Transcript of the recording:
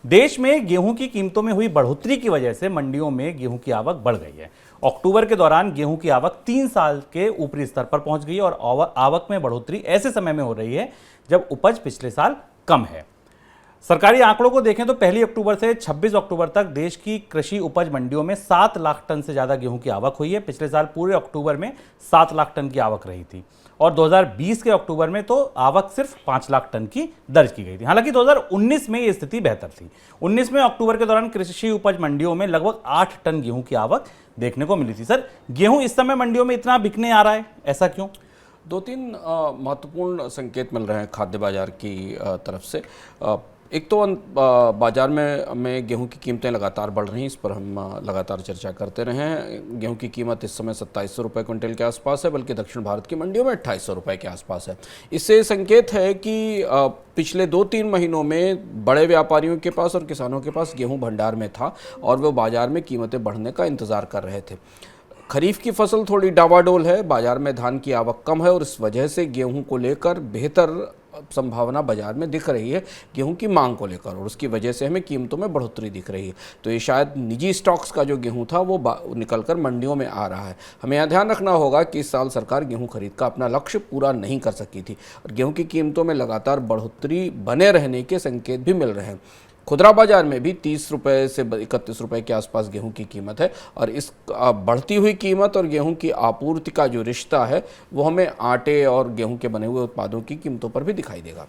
देश में गेहूं की कीमतों में हुई बढ़ोतरी की वजह से मंडियों में गेहूं की आवक बढ़ गई है। अक्टूबर के दौरान गेहूं की आवक 3 साल के ऊपरी स्तर पर पहुंच गई है और आवक में बढ़ोतरी ऐसे समय में हो रही है जब उपज पिछले साल कम है। सरकारी आंकड़ों को देखें तो 1 अक्टूबर से 26 अक्टूबर तक देश की कृषि उपज मंडियों में 7 लाख टन से ज्यादा गेहूं की आवक हुई है। पिछले साल पूरे अक्टूबर में 7 लाख टन की आवक रही थी और 2020 के अक्टूबर में तो आवक सिर्फ 5 लाख टन की दर्ज की गई थी। हालांकि 2019 में ये स्थिति बेहतर थी। 19 में अक्टूबर के दौरान कृषि उपज मंडियों में लगभग 8 टन गेहूं की आवक देखने को मिली थी। सर, गेहूं इस समय मंडियों में इतना बिकने आ रहा है, ऐसा क्यों? दो तीन महत्वपूर्ण संकेत मिल रहे हैं खाद्य बाजार की तरफ से। एक तो बाजार में गेहूं की कीमतें लगातार बढ़ रही हैं, इस पर हम लगातार चर्चा करते रहे हैं। गेहूं की कीमत इस समय 2700 रुपये क्विंटल के आसपास है, बल्कि दक्षिण भारत की मंडियों में 2800 रुपये के आसपास है। इससे संकेत है कि पिछले 2-3 महीनों में बड़े व्यापारियों के पास और किसानों के पास गेहूँ भंडार में था और वो बाजार में कीमतें बढ़ने का इंतज़ार कर रहे थे। खरीफ की फसल थोड़ी डावाडोल है, बाजार में धान की आवक कम है और इस वजह से गेहूं को लेकर बेहतर संभावना बाजार में दिख रही है, गेहूं की मांग को लेकर, और उसकी वजह से हमें कीमतों में बढ़ोतरी दिख रही है। तो ये शायद निजी स्टॉक्स का जो गेहूं था वो निकलकर मंडियों में आ रहा है। हमें यह ध्यान रखना होगा कि इस साल सरकार गेहूं खरीद का अपना लक्ष्य पूरा नहीं कर सकी थी और गेहूं की कीमतों में लगातार बढ़ोतरी बने रहने के संकेत भी मिल रहे हैं। खुदरा बाजार में भी 30 रुपये से 31 रुपये के आसपास गेहूं की कीमत है और इस बढ़ती हुई कीमत और गेहूं की आपूर्ति का जो रिश्ता है वो हमें आटे और गेहूं के बने हुए उत्पादों की कीमतों पर भी दिखाई देगा।